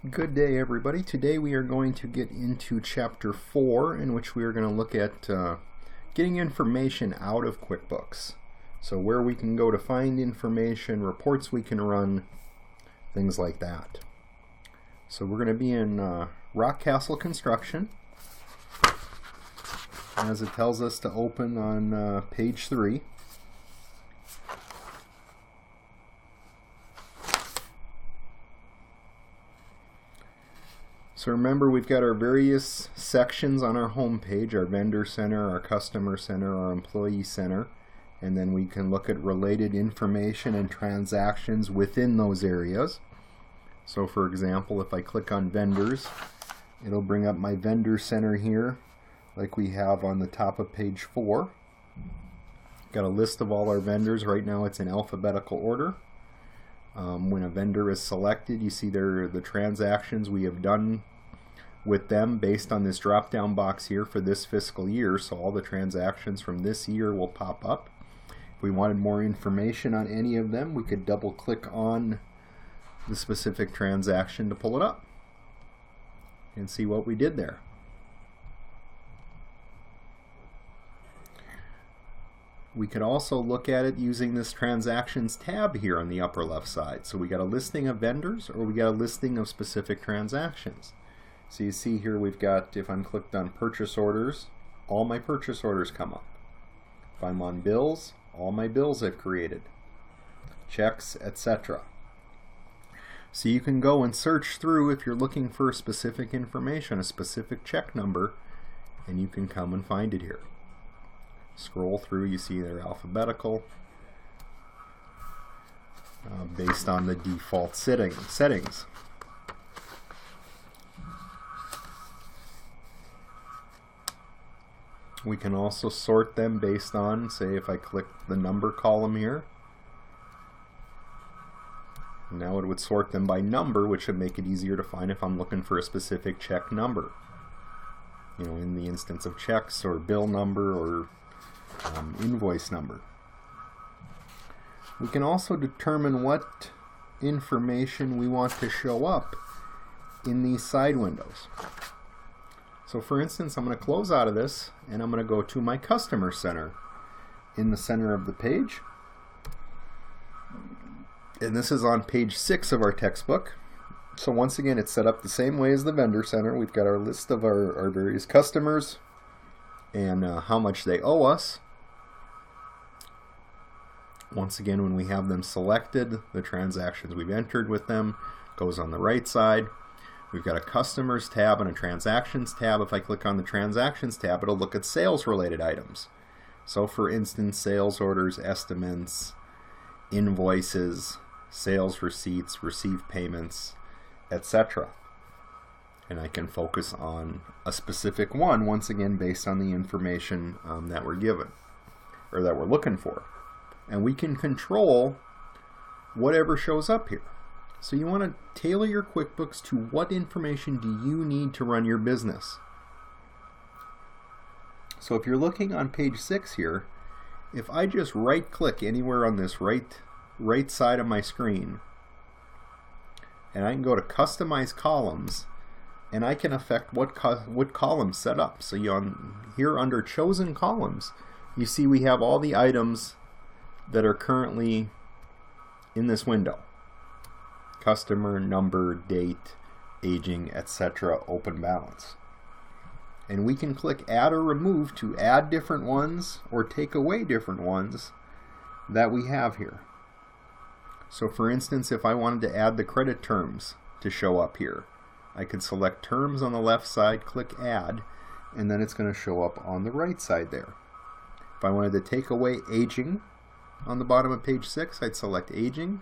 Good day, everybody. Today we are going to get into Chapter 4, in which we are going to look at getting information out of QuickBooks. So where we can go to find information, reports we can run, things like that. So we're going to be in Rock Castle Construction, as it tells us to open on page 3. So remember, we've got our various sections on our home page: our vendor center, our customer center, our employee center, and then we can look at related information and transactions within those areas. So for example, if I click on vendors, it'll bring up my vendor center here like we have on the top of page 4. Got a list of all our vendors. Right now it's in alphabetical order. When a vendor is selected, you see there the transactions we have done with them based on this drop down box here for this fiscal year. So all the transactions from this year will pop up. If we wanted more information on any of them, we could double click on the specific transaction to pull it up and see what we did there. We could also look at it using this transactions tab here on the upper left side. So we got a listing of vendors, or we got a listing of specific transactions. So you see here we've got, if I'm clicked on purchase orders, all my purchase orders come up. If I'm on bills, all my bills I've created, checks, etc. So you can go and search through if you're looking for specific information, a specific check number, and you can come and find it here. Scroll through, you see they're alphabetical based on the default settings. We can also sort them based on, say if I click the number column here, now it would sort them by number, which would make it easier to find if I'm looking for a specific check number. You know, in the instance of checks or bill number or invoice number. We can also determine what information we want to show up in these side windows. So for instance, I'm going to close out of this and I'm going to go to my customer center in the center of the page. And this is on page 6 of our textbook. So once again, it's set up the same way as the vendor center. We've got our list of our various customers and how much they owe us. Once again, when we have them selected, the transactions we've entered with them goes on the right side. We've got a customers tab and a transactions tab. If I click on the transactions tab, it'll look at sales related items. So for instance, sales orders, estimates, invoices, sales receipts, received payments, etc. And I can focus on a specific one, once again based on the information that we're given or that we're looking for. And we can control whatever shows up here. So you want to tailor your QuickBooks to what information do you need to run your business. So if you're looking on page 6 here, if I just right click anywhere on this right side of my screen, and I can go to customize columns, and I can affect what columns set up. So here under chosen columns, you see we have all the items that are currently in this window: customer, number, date, aging, etc., open balance. And we can click add or remove to add different ones or take away different ones that we have here. So for instance, if I wanted to add the credit terms to show up here, I could select terms on the left side, click add, and then it's going to show up on the right side there. If I wanted to take away aging on the bottom of page 6, I'd select aging,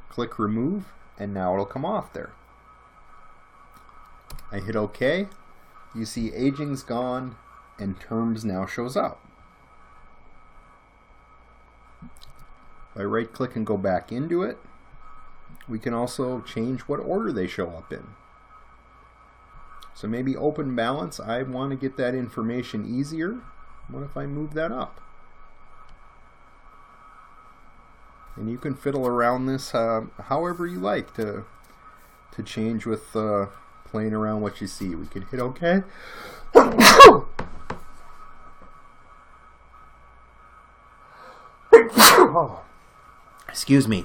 click remove, and now it'll come off there. I hit OK. You see aging's gone and terms now shows up. If I right click and go back into it, we can also change what order they show up in. So maybe open balance, I want to get that information easier. What if I move that up? And you can fiddle around this however you like to to change with playing around what you see. We can hit OK. Excuse me.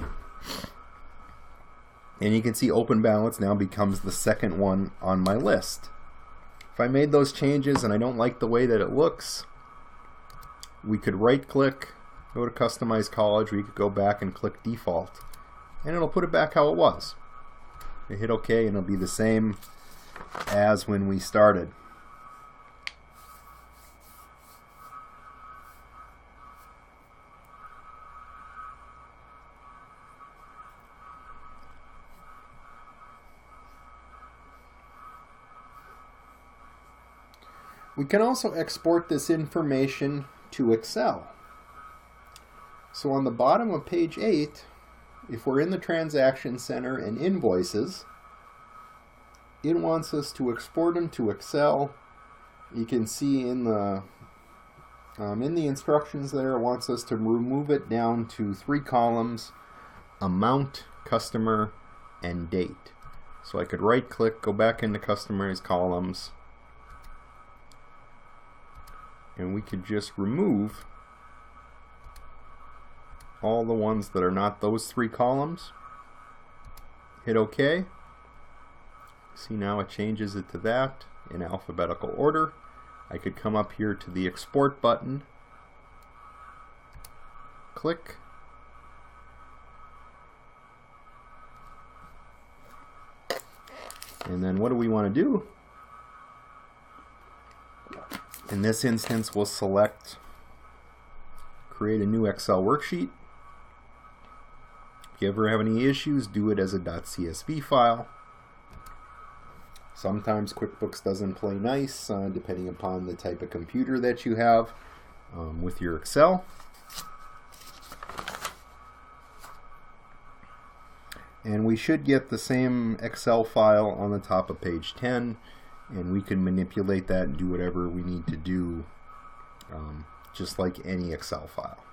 And you can see open balance now becomes the second one on my list. If I made those changes and I don't like the way that it looks, we could right click, go to customize college, we could go back and click default, and it'll put it back how it was. You hit OK and it'll be the same as when we started. We can also export this information to Excel. So on the bottom of page 8, if we're in the Transaction Center and Invoices, it wants us to export them to Excel. You can see in the instructions there, it wants us to remove it down to 3 columns: amount, customer, and date. So I could right click, go back into Customize Columns, and we could just remove all the ones that are not those 3 columns. Hit OK. See, now it changes it to that in alphabetical order. I could come up here to the Export button, click, and then what do we want to do? In this instance, we'll select create a new Excel worksheet. If you ever have any issues, do it as a .csv file. Sometimes QuickBooks doesn't play nice, depending upon the type of computer that you have with your Excel. And we should get the same Excel file on the top of page 10. And we can manipulate that and do whatever we need to do, just like any Excel file.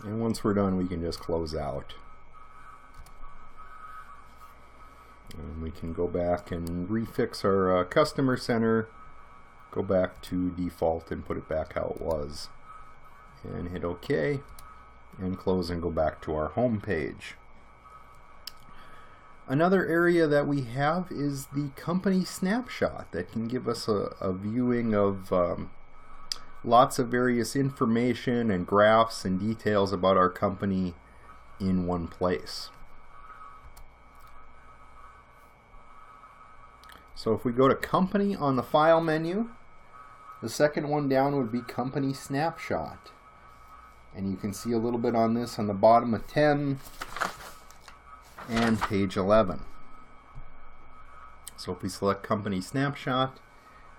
And once we're done, we can just close out. And we can go back and refix our Customer Center, go back to default and put it back how it was, and hit OK and close and go back to our home page. Another area that we have is the company snapshot that can give us a viewing of lots of various information and graphs and details about our company in one place. So if we go to Company on the File menu, the second one down would be Company Snapshot. And you can see a little bit on this on the bottom of 10 and page 11. So if we select Company Snapshot,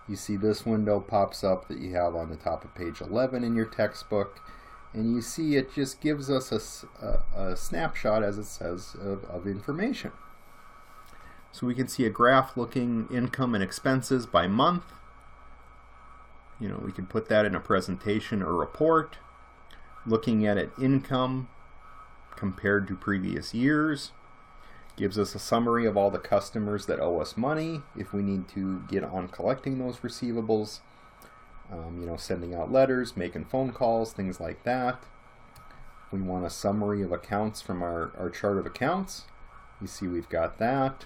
you see this window pops up that you have on the top of page 11 in your textbook. And you see it just gives us a snapshot, as it says, of information. So we can see a graph looking income and expenses by month. You know, we can put that in a presentation or report. Looking at it, income compared to previous years. Gives us a summary of all the customers that owe us money if we need to get on collecting those receivables. You know, sending out letters, making phone calls, things like that. We want a summary of accounts from our chart of accounts. You see we've got that.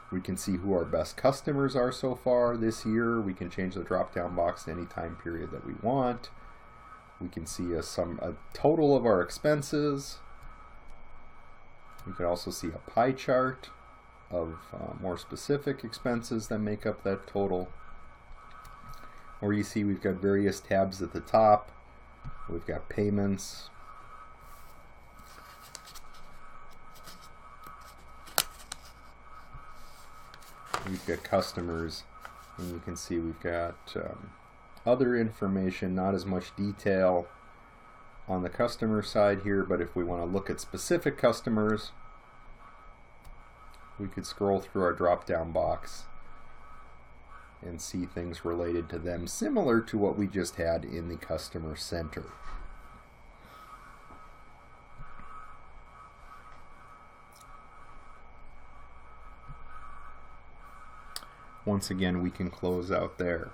We can see who our best customers are so far this year. We can change the drop-down box to any time period that we want. We can see a total of our expenses. We can also see a pie chart of more specific expenses that make up that total. Or you see we've got various tabs at the top. We've got payments. We've got customers, and you can see we've got other information, not as much detail on the customer side here, but if we want to look at specific customers, we could scroll through our drop-down box and see things related to them, similar to what we just had in the Customer Center. Once again, we can close out there.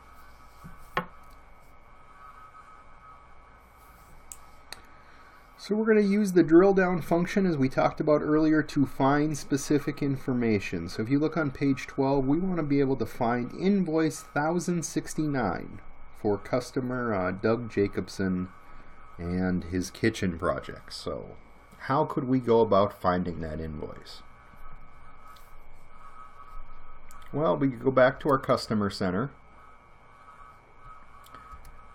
So we're going to use the drill down function, as we talked about earlier, to find specific information. So if you look on page 12, we want to be able to find invoice 1069 for customer Doug Jacobson and his kitchen project. So how could we go about finding that invoice? Well, we could go back to our Customer Center.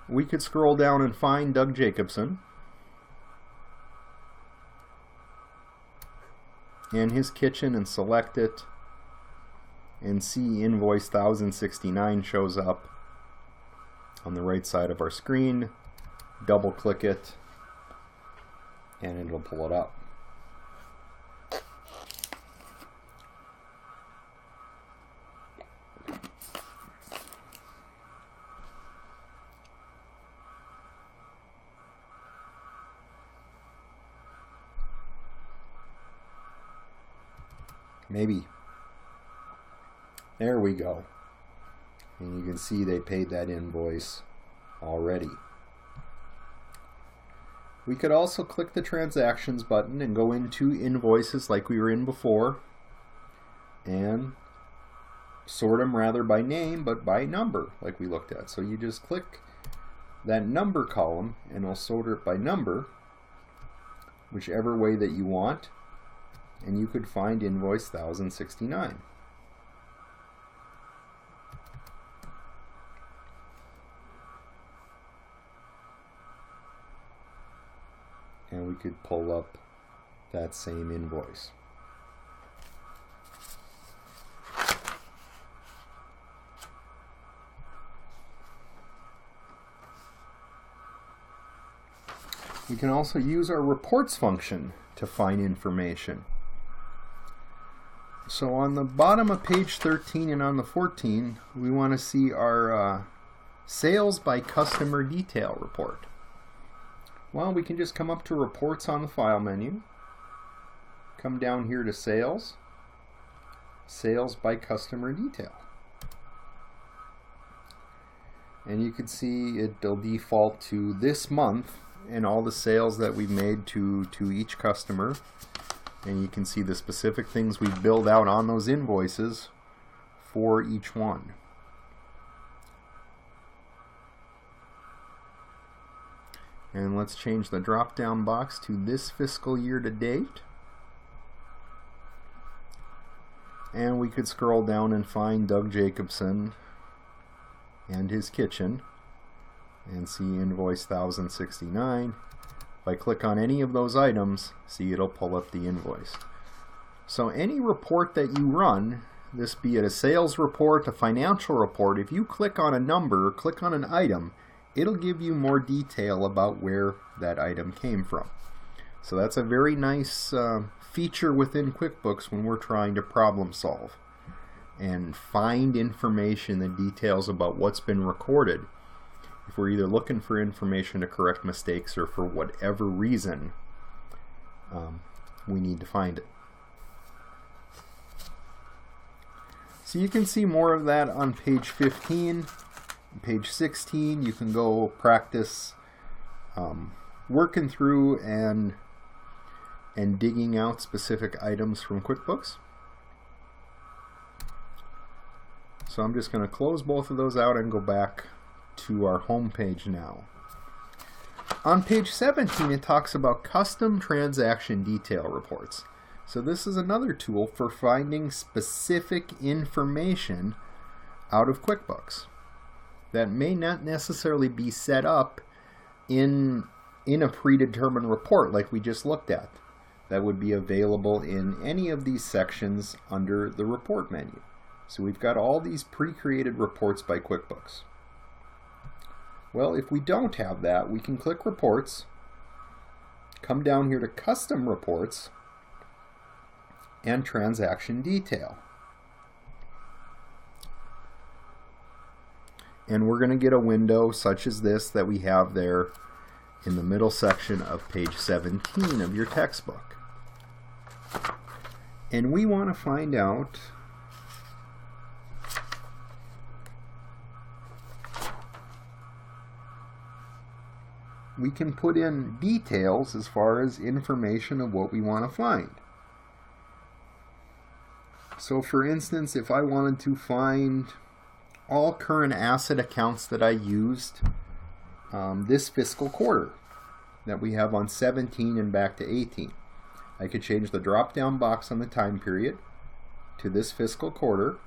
We could scroll down and find Doug Jacobson and his kitchen and select it and see invoice 1069 shows up on the right side of our screen. Double click it and it'll pull it up. Maybe. There we go. And you can see they paid that invoice already. We could also click the Transactions button and go into Invoices like we were in before and sort them rather by name but by number like we looked at. So you just click that number column and it'll sort it by number, whichever way that you want. And you could find invoice 1069. And we could pull up that same invoice. We can also use our reports function to find information. So on the bottom of page 13 and on the 14, we want to see our sales by customer detail report. Well, we can just come up to reports on the file menu, come down here to sales, sales by customer detail. And you can see it'll default to this month and all the sales that we've made to each customer. And you can see the specific things we billed out on those invoices for each one. And let's change the drop-down box to this fiscal year to date. And we could scroll down and find Doug Jacobson and his kitchen and see invoice 1069. If I click on any of those items, see it'll pull up the invoice. So any report that you run, this be it a sales report, a financial report, if you click on a number or click on an item, it'll give you more detail about where that item came from. So that's a very nice feature within QuickBooks when we're trying to problem solve and find information and details about what's been recorded. If we're either looking for information to correct mistakes or for whatever reason, we need to find it. So you can see more of that on page 15. Page 16, you can go practice working through and digging out specific items from QuickBooks. So I'm just going to close both of those out and go back to our home page now. On page 17, it talks about custom transaction detail reports. So this is another tool for finding specific information out of QuickBooks that may not necessarily be set up in a predetermined report like we just looked at. That would be available in any of these sections under the report menu. So we've got all these pre-created reports by QuickBooks. Well, if we don't have that, we can click Reports, come down here to Custom Reports, and Transaction Detail. and we're going to get a window such as this that we have there in the middle section of page 17 of your textbook. And we want to find out we can put in details as far as information of what we want to find. So for instance, if I wanted to find all current asset accounts that I used this fiscal quarter that we have on 17 and back to 18, I could change the drop down box on the time period to this fiscal quarter,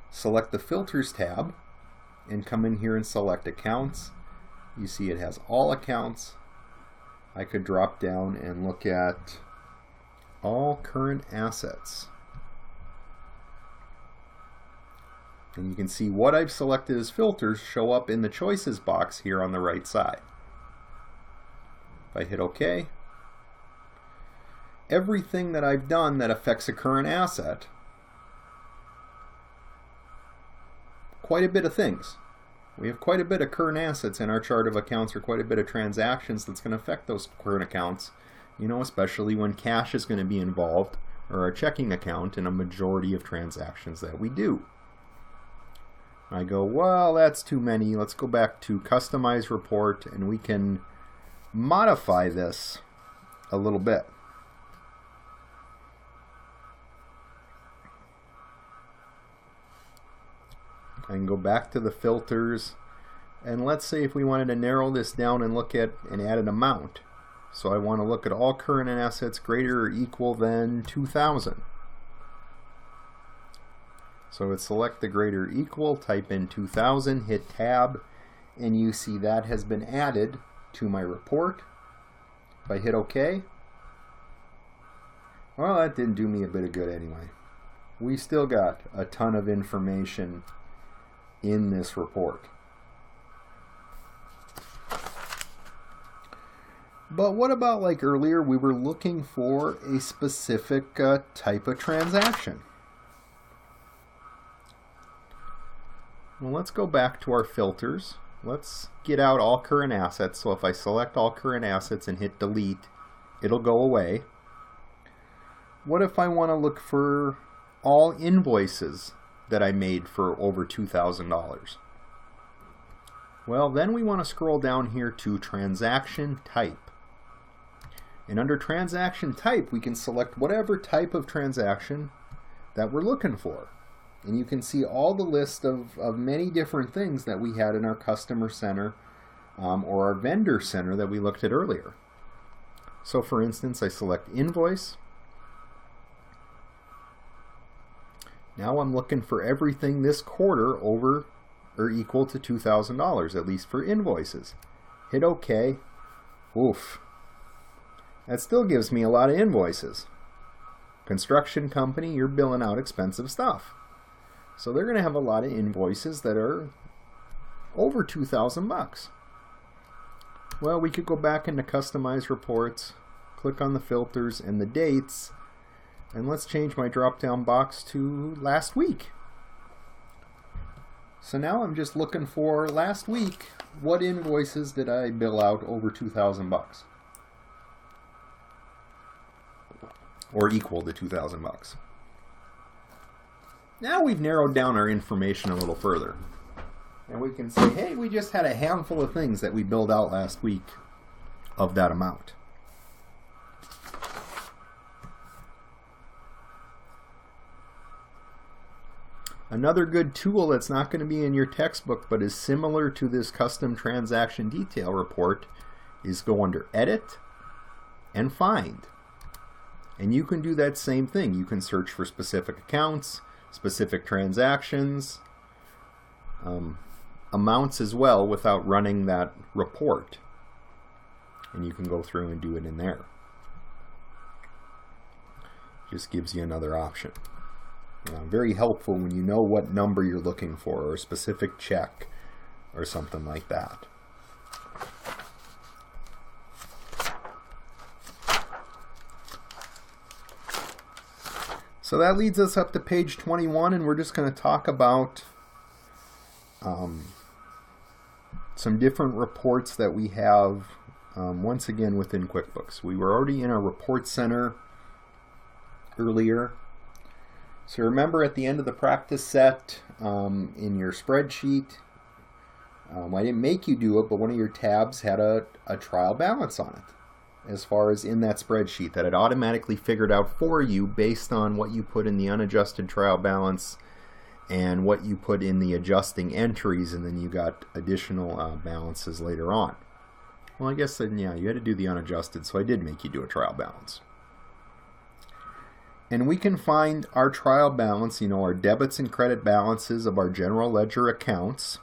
select the filters tab, and come in here and select accounts. You see it has all accounts. I could drop down and look at all current assets. And you can see what I've selected as filters show up in the choices box here on the right side. If I hit OK, everything that I've done that affects a current asset, quite a bit of things. We have quite a bit of current assets in our chart of accounts, or quite a bit of transactions that's going to affect those current accounts, you know, especially when cash is going to be involved, or a checking account in a majority of transactions that we do. I go, well, that's too many. Let's go back to Customize Report, and we can modify this a little bit. I can go back to the filters, and let's say if we wanted to narrow this down and look at and add an amount. So I want to look at all current assets greater or equal than 2,000. So I would select the greater or equal, type in 2,000, hit tab, and you see that has been added to my report. If I hit OK, well, that didn't do me a bit of good anyway. We still got a ton of information in this report. But what about, like earlier, we were looking for a specific type of transaction? Well, let's go back to our filters. Let's get out all current assets. So if I select all current assets and hit delete, it'll go away. What if I want to look for all invoices that I made for over $2,000? Well, then we want to scroll down here to transaction type. And under transaction type, we can select whatever type of transaction that we're looking for. And you can see all the list of many different things that we had in our customer center or our vendor center that we looked at earlier. So for instance, I select invoice. Now I'm looking for everything this quarter over or equal to $2,000, at least for invoices. Hit OK. Oof. That still gives me a lot of invoices. Construction company, you're billing out expensive stuff. So they're going to have a lot of invoices that are over $2,000. Well, we could go back into Customize Reports, click on the filters and the dates, and let's change my drop-down box to last week. So now I'm just looking for last week, what invoices did I bill out over $2,000? Or equal to $2,000. Now we've narrowed down our information a little further. And we can say, hey, we just had a handful of things that we billed out last week of that amount. Another good tool that's not going to be in your textbook but is similar to this custom transaction detail report is go under Edit and Find. And you can do that same thing. You can search for specific accounts, specific transactions, amounts as well without running that report. And you can go through and do it in there. Just gives you another option. Very helpful when you know what number you're looking for, or a specific check or something like that. So that leads us up to page 21, and we're just going to talk about some different reports that we have once again within QuickBooks. We were already in our report center earlier. So remember at the end of the practice set in your spreadsheet, I didn't make you do it, but one of your tabs had a trial balance on it as far as in that spreadsheet that it automatically figured out for you based on what you put in the unadjusted trial balance and what you put in the adjusting entries, and then you got additional balances later on. Well, I guess then, yeah, you had to do the unadjusted, so I did make you do a trial balance. And we can find our trial balance, you know, our debits and credit balances of our general ledger accounts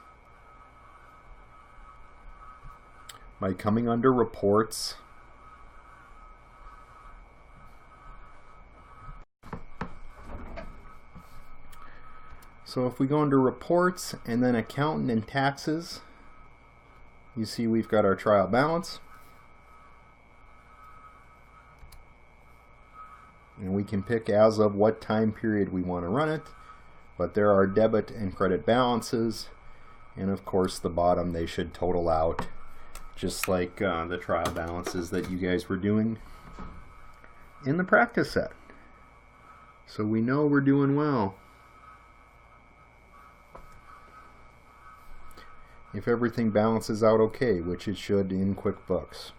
by coming under Reports, so if we go under Reports and then Accountant and Taxes, you see we've got our trial balance. And we can pick as of what time period we want to run it, but there are debit and credit balances, and of course the bottom they should total out, just like the trial balances that you guys were doing in the practice set. So we know we're doing well. If everything balances out okay, which it should in QuickBooks.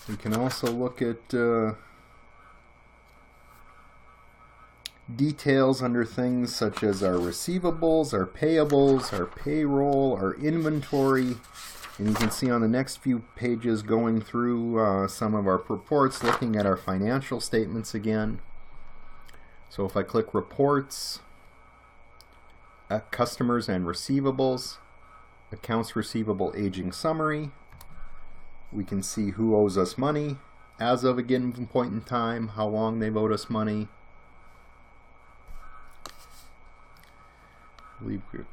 We can also look at details under things such as our receivables, our payables, our payroll, our inventory. And you can see on the next few pages going through some of our reports, looking at our financial statements again. So if I click Reports, Customers and Receivables, Accounts Receivable Aging Summary, we can see who owes us money as of a given point in time, how long they've owed us money.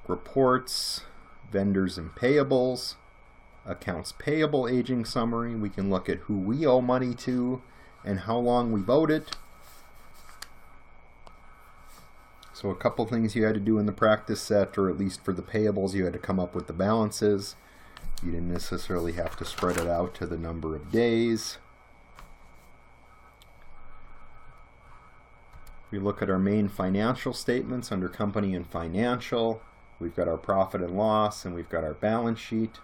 Reports, Vendors and Payables, Accounts Payable Aging Summary. We can look at who we owe money to and how long we've owed it. So a couple things you had to do in the practice set, or at least for the payables, you had to come up with the balances. You didn't necessarily have to spread it out to the number of days. We look at our main financial statements under Company and Financial. We've got our profit and loss, and we've got our balance sheet.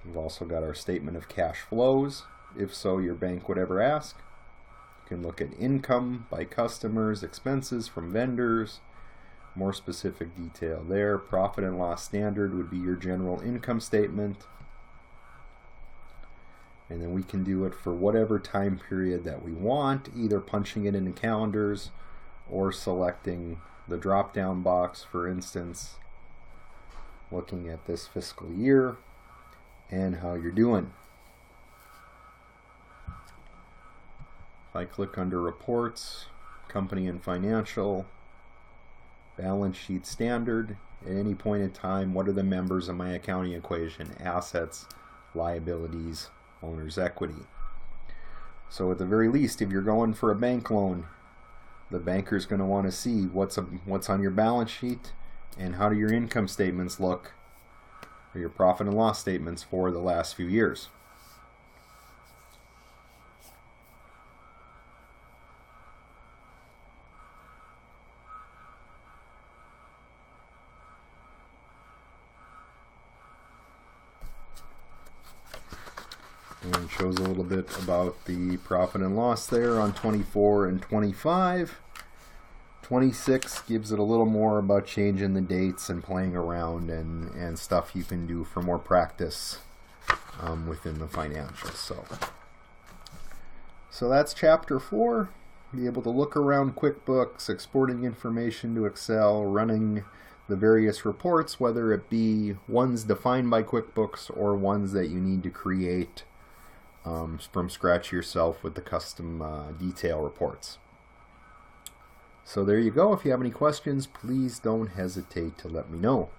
We've also got our statement of cash flows, if so your bank would ever ask. You can look at income by customers, expenses from vendors, more specific detail there. Profit and loss standard would be your general income statement. And then we can do it for whatever time period that we want, either punching it into calendars or selecting the drop-down box, for instance, looking at this fiscal year and how you're doing. If I click under Reports, Company and Financial, Balance Sheet Standard, at any point in time, what are the members of my accounting equation? Assets, liabilities, owner's equity. So at the very least, if you're going for a bank loan, the banker's going to want to see what's on your balance sheet and how do your income statements look, or your profit and loss statements for the last few years. And it shows a little bit about the profit and loss there on 24 and 25. 26 gives it a little more about changing the dates and playing around and stuff you can do for more practice within the financials. So that's Chapter 4. Be able to look around QuickBooks, exporting information to Excel, running the various reports, whether it be ones defined by QuickBooks or ones that you need to create from scratch yourself with the custom detail reports. So there you go. If you have any questions, please don't hesitate to let me know.